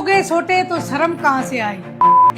गए छोटे तो शर्म कहाँ से आई।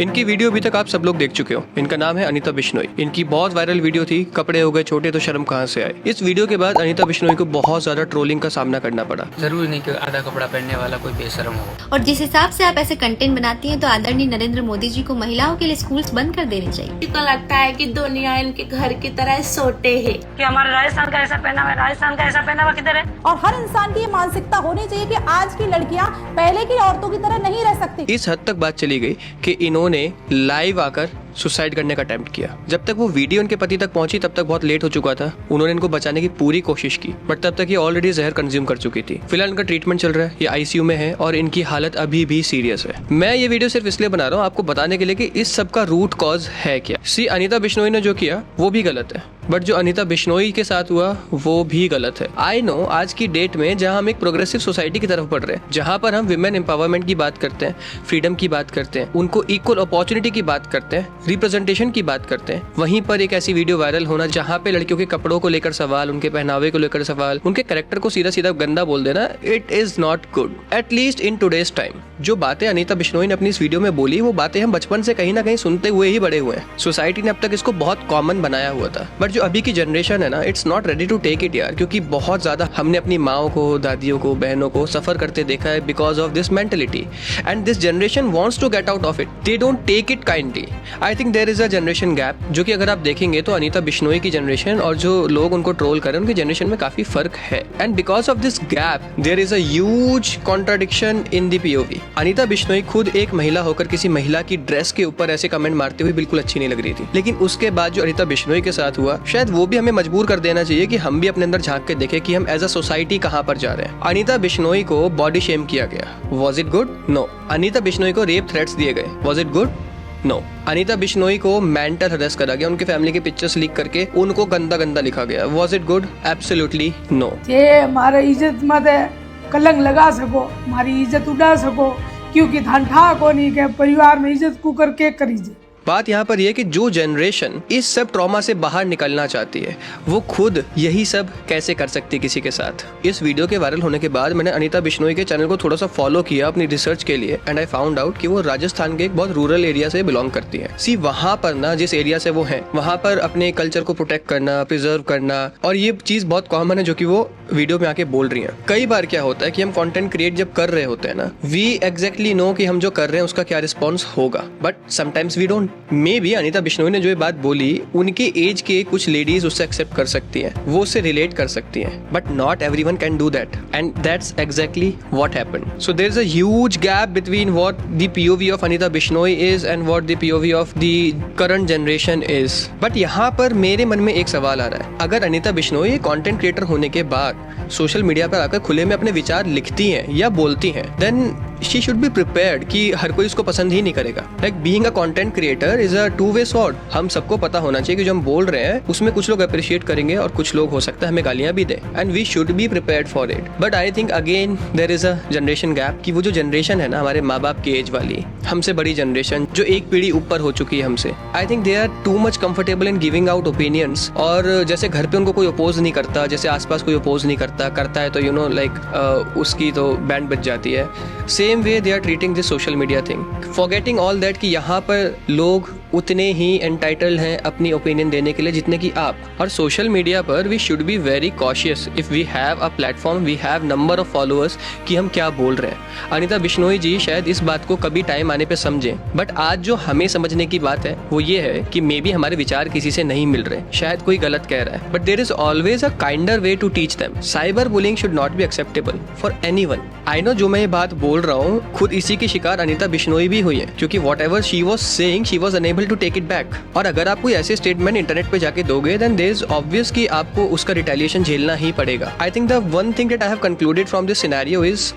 इनकी वीडियो अभी तक आप सब लोग देख चुके हो। इनका नाम है अनीता बिश्नोई। इनकी बहुत वायरल वीडियो थी, कपड़े हो गए छोटे तो शर्म कहाँ से आए। इस वीडियो के बाद अनीता बिश्नोई को बहुत ज्यादा ट्रोलिंग का सामना करना पड़ा। जरूरी नहीं कि आधा कपड़ा पहनने वाला कोई बेशर्म हो। और जिस हिसाब से आप ऐसे कंटेंट बनाती हैं तो आदरणीय नरेंद्र मोदी जी को महिलाओं के लिए स्कूल्स बंद कर देने चाहिए। को लगता है कि दुनिया इनके घर की तरह सोटे है कि हमारे राजस्थान का ऐसा पहनावा है, राजस्थान का ऐसा पहनावा किधर है। और हर इंसान की ये मानसिकता होनी चाहिए कि आज की लड़कियां पहले की औरतों की तरह नहीं रह सकती। इस हद तक बात चली गई कि इन्होंने लाइव आकर सुसाइड करने का अटेम्प्ट किया। जब तक वो वीडियो उनके पति तक पहुंची तब तक बहुत लेट हो चुका था। उन्होंने इनको बचाने की पूरी कोशिश की, बट तब तक ये ऑलरेडी जहर कंज्यूम कर चुकी थी। फिलहाल इनका ट्रीटमेंट चल रहा है, ये आईसीयू में है और इनकी हालत अभी भी सीरियस है। मैं ये वीडियो सिर्फ इसलिए बना रहा हूँ आपको बताने के लिए कि इस सब का रूट कॉज है क्या। अनीता बिश्नोई ने जो किया वो भी गलत है, बट जो अनीता बिश्नोई के साथ हुआ वो भी गलत है। आई नो आज की डेट में जहां हम एक प्रोग्रेसिव सोसाइटी की तरफ बढ़ रहे हैं, जहां पर हम विमेन एम्पावरमेंट की बात करते हैं, फ्रीडम की बात करते हैं, उनको इक्वल अपॉर्चुनिटी की बात करते हैं, रिप्रेजेंटेशन की बात करते हैं, वहीं पर एक ऐसी वीडियो वायरल होना जहां पे लड़कियों के कपड़ों को लेकर सवाल, उनके पहनावे को लेकर सवाल, उनके कैरेक्टर को सीधा सीधा गंदा बोल देना, it is not good at least in today's time. जो बातें अनीता बिश्नोई ने अपनी इस वीडियो में बोली वो बातें हम बचपन से कहीं ना कहीं सुनते हुए ही बड़े हुए हैं। सोसाइटी ने अब तक इसको बहुत कॉमन बनाया हुआ था, बट जो अभी की जनरेशन है ना, it's not ready to take it यार, क्योंकि बहुत ज्यादा हमने अपनी माओ को, दादियों को, बहनों को सफर करते देखा है because of this mentality and this generation wants to get out of it. They don't take it kindly. I think there is a generation gap, जो कि अगर आप देखेंगे तो अनीता बिश्नोई की जनरेशन और जो लोग उनको ट्रोल कर रहे हैं उनकी जनरेशन में काफी फर्क है। And because of this gap there is a huge contradiction in the POV. Anita Bishnoi खुद एक महिला होकर किसी महिला की ड्रेस के ऊपर ऐसे कमेंट मारते हुए बिल्कुल अच्छी नहीं लग रही थी, लेकिन उसके बाद जो अनीता बिश्नोई के साथ हुआ शायद वो भी हमें मजबूर कर देना चाहिए कि हम भी अपने अंदर झांक के देखें कि हम एज अ सोसाइटी कहां पर जा रहे हैं। अनीता बिश्नोई को बॉडी शेम किया गया, was it good? No. Anita Bishnoi को रेप थ्रेट्स दिए गए, was it good? No. Anita Bishnoi को मेंटल हरेस करा गया, उनके फैमिली के पिक्चर्स लीक करके उनको गंदा गंदा लिखा गया, was it good? Absolutely no. ये हमारे इज्जत मत कलंक लगा सको, हमारी इज्जत उड़ा सको, क्योंकि धन ठा को नहीं के परिवार में इज्जत कुकर के करीजे। बात यहाँ पर यह कि जो जनरेशन इस सब ट्रॉमा से बाहर निकलना चाहती है वो खुद यही सब कैसे कर सकती है किसी के साथ। इस वीडियो के वायरल होने के बाद मैंने अनीता बिश्नोई के चैनल को थोड़ा सा फॉलो किया अपनी रिसर्च के लिए एंड आई फाउंड आउट कि वो राजस्थान के एक बहुत रूरल एरिया से बिलोंग करती है। वहाँ पर ना, जिस एरिया से वो है वहाँ पर अपने कल्चर को प्रोटेक्ट करना, प्रिजर्व करना, और ये चीज बहुत कॉमन है जो कि वो वीडियो में आके बोल रही है। कई बार क्या होता है कि हम कंटेंट क्रिएट जब कर रहे होते हैं ना, वी एग्जैक्टली नो कि हम जो कर रहे हैं उसका क्या रिस्पॉन्स होगा, but sometimes we don't. Maybe Anita Bishnoi ने जो ये बात बोली उनके एज के कुछ लेडीज उससे एक्सेप्ट कर सकती हैं, वो उससे रिलेट कर सकती हैं, but not everyone can do that and that's exactly what happened. So there is a huge gap between what the POV of Anita Bishnoi is and what the POV of the current generation is. But यहाँ पर मेरे मन में एक सवाल आ रहा है, अगर अनीता बिश्नोई कंटेंट क्रिएटर होने के बाद सोशल मीडिया पर आकर खुले में अपने विचार लिखती हैं या बोलती हैं, then she should be prepared कि हर कोई उसको पसंद ही नहीं करेगा। Like being a content creator is a two way sword. हम सबको पता होना चाहिए कि जो हम बोल रहे हैं उसमें कुछ लोग अप्रिशिएट करेंगे और कुछ लोग हो सकता है हमें गालियां भी दें, and we should be prepared for it. But I think again there is a generation gap कि वो जो जनरेशन है ना, हमारे माँ बाप की एज वाली, हमसे बड़ी जनरेशन जो एक पीढ़ी ऊपर हो चुकी है हमसे, I think they are too much comfortable in giving out opinions. और जैसे घर पे उनको कोई अपोज नहीं करता, जैसे आसपास कोई अपोज नहीं करता है तो यू नो लाइक उसकी तो बैंड बज जाती है। Same way they are treating this social media thing, forgetting all that कि यहाँ पर लोग उतने ही एंटाइटल्ड हैं अपनी ओपिनियन देने के लिए जितने कि आप। और सोशल मीडिया पर we should be very cautious if we have a platform, we have number of followers कि हम क्या बोल रहे हैं। अनीता बिश्नोई जी शायद इस बात को कभी टाइम आने पे समझें, बट आज जो हमें समझने की बात है वो ये है कि मे बी हमारे विचार किसी से नहीं मिल रहे, शायद कोई गलत कह रहा है, but there is always a kinder way to teach them. Cyber bullying should not be acceptable for anyone. I know जो मैं ये बात बोल रहा हूँ खुद इसी की शिकार अनीता बिश्नोई भी हुई है, क्योंकि whatever she was saying she was unable to take it back. और अगर आप कोई ऐसे स्टेटमेंट इंटरनेट पे जाके दोगे देन देयर इज ऑब्वियस कि आपको उसका रिटेलिएशन झेलना ही पड़ेगा। I think the one thing that I have concluded from this scenario is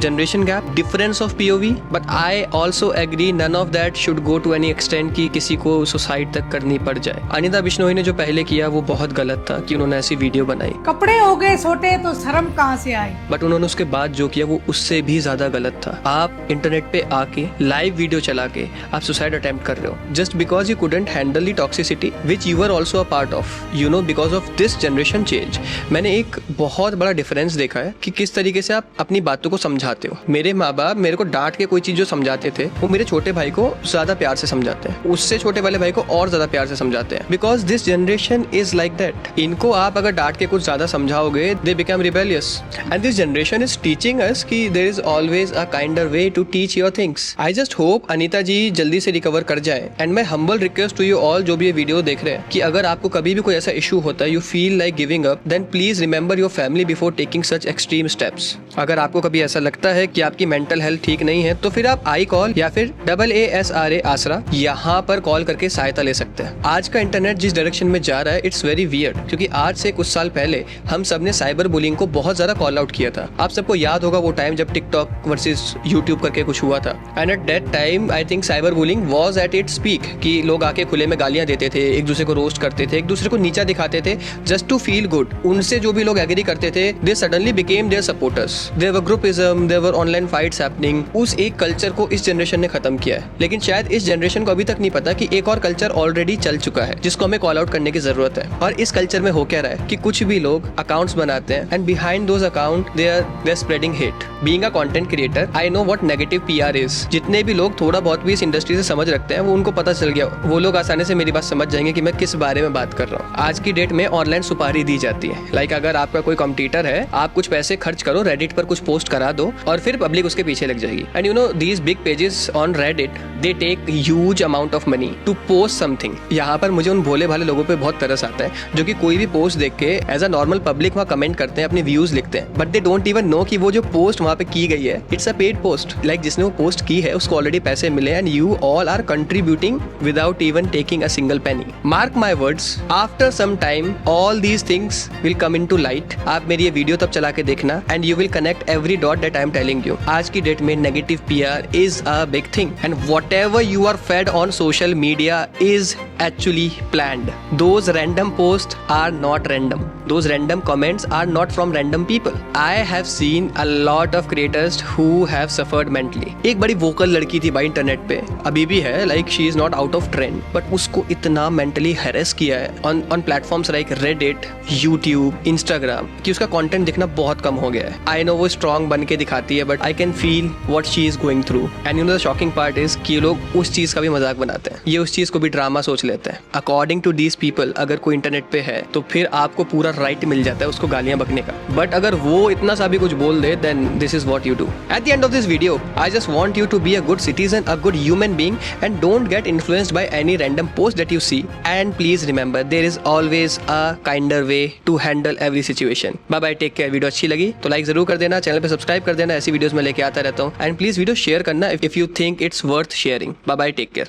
generation gap, difference of POV, but I also agree none of that should go to any extent कि किसी को suicide तक करनी पड़ जाए। अनीता बिश्नोई ने जो पहले किया वो बहुत गलत था कि उन्होंने ऐसी वीडियो बनाई, कपड़े हो गए छोटे तो शर्म कहाँ से आई, बट उन्होंने उसके बाद जो किया वो उससे भी ज्यादा गलत था। आप इंटरनेट पे आके लाइव वीडियो चला के आप सुसाइड अटेम्प्ट कर रहे हो just because you couldn't handle the toxicity which you are also a part of, you know, because of this generation change. मैंने एक बहुत बड़ा डिफरेंस देखा है कि किस तरीके से आप अपनी बातों को समझा समझाते हो। मेरे माँ बाप मेरे को डांट के कोई चीज जो समझाते थे वो मेरे छोटे भाई को ज्यादा प्यार से समझाते हैं, उससे छोटे वाले भाई को और ज्यादा प्यार से समझाते हैं, because this generation is like that. इनको आप अगर डांट के कुछ ज्यादा समझाओगे they become rebellious, and this generation is teaching us कि there is always a kinder way to teach your things. I just hope Anita ji जल्दी से रिकवर कर जाए, and my humble request to you all जो भी ये वीडियो देख रहे हैं कि अगर आपको कभी भी कोई ऐसा इशू होता है, you feel like giving up, then please remember your family before taking such extreme steps. अगर आपको कभी ऐसा लगता है कि आपकी मेंटल हेल्थ ठीक नहीं है तो फिर आप आई कॉल या फिर AASRA आसरा यहाँ पर कॉल करके सहायता ले सकते हैं। आज का इंटरनेट जिस डायरेक्शन में जा रहा है इट्स वेरी वियर्ड, क्योंकि आज से कुछ साल पहले हम सब ने साइबर बुलिंग को बहुत ज्यादा कॉल आउट किया था। आप सबको याद होगा वो टाइम जब टिकटॉक वर्सेस यूट्यूब करके कुछ हुआ था, and at that time I think cyber bullying was at its peak, कि लोग आके खुले में गालियां देते थे, एक दूसरे को रोस्ट करते थे, एक दूसरे को नीचा दिखाते थे जस्ट टू फील गुड। उनसे जो भी लोग एग्री करते थे they suddenly became their supporters, there were groupism, there were online fights happening. उस एक कल्चर को इस जनरेशन ने खत्म किया है, लेकिन शायद इस जनरेशन को अभी तक नहीं पता कि एक और कल्चर ऑलरेडी चल चुका है जिसको हमें कॉल आउट करने की जरूरत है। और इस कल्चर में हो क्या रहा है कि कुछ भी लोग अकाउंट्स बनाते हैं and behind those account they are spreading hate. Being a content creator I know what negative PR is. जितने भी लोग थोड़ा बहुत भी इस इंडस्ट्री से समझ रखते हैं वो उनको पता चल गया, वो लोग आसानी से मेरी बात समझ जाएंगे कि मैं किस बारे में बात कर रहा हूँ। आज की डेट में ऑनलाइन सुपारी दी जाती है, लाइक अगर आपका कोई कॉम्पिटिटर है, आप कुछ पैसे खर्च करो, रेडिट पर कुछ पोस्ट करा दो और फिर पब्लिक उसके पीछे लग जाएगी। And you know these big pages on Reddit they take huge amount of money to post something. यहाँ पर मुझे उन भोले भाले लोगों पे बहुत तरस आता है जो कि कोई भी पोस्ट देख के एज अ नॉर्मल पब्लिक वहाँ कमेंट करते हैं, अपने व्यूज लिखते हैं, but they don't even know कि वो जो पोस्ट वहाँ पे की गई है it's a paid post. Like जिसने वो पोस्ट की है उसको ऑलरेडी पैसे मिले and you all are contributing without even taking a single penny. Mark my words, after some time all these things will come in to light. आप मेरी ये वीडियो तब चला के देखना and you will connect every dot that I am telling you. आज की date में negative PR is a big thing and whatever you are fed on social media is actually planned. Those random posts are not random. Those random comments are not from random people. I have seen a lot of creators who have suffered mentally. एक बड़ी vocal लड़की थी भाई internet पे, अभी भी है, like she is not out of trend, but उसको इतना mentally harass किया है on platforms like Reddit, YouTube, Instagram कि उसका content दिखना बहुत कम हो गया है। I know वो strong बन के दिखाती है, but I can feel what she is going through. And you know the shocking part is कि ये लोग उस चीज का भी मजाक बनाते हैं, ये उस चीज को भी ड्रामा सोच लेते हैं। अकॉर्डिंग टू दीज पीपल अगर कोई इंटरनेट पे है तो फिर आपको पूरा राइट मिल जाता है उसको गालियां बकने का, बट अगर वो इतना सा भी कुछ बोल दे then this is what you do. At the end of this video I just want you to be a good citizen, a good human being and don't get influenced by any random post that you see, and please remember there is always a kinder way to handle every situation. Bye bye, take care. Video अच्छी लगी तो like जरूर कर देना, channel पे subscribe कर देना, ऐसी वीडियोस में लेके आता रहता हूँ, एंड प्लीज वीडियो शेयर करना if you think it's worth sharing. Bye bye, take care.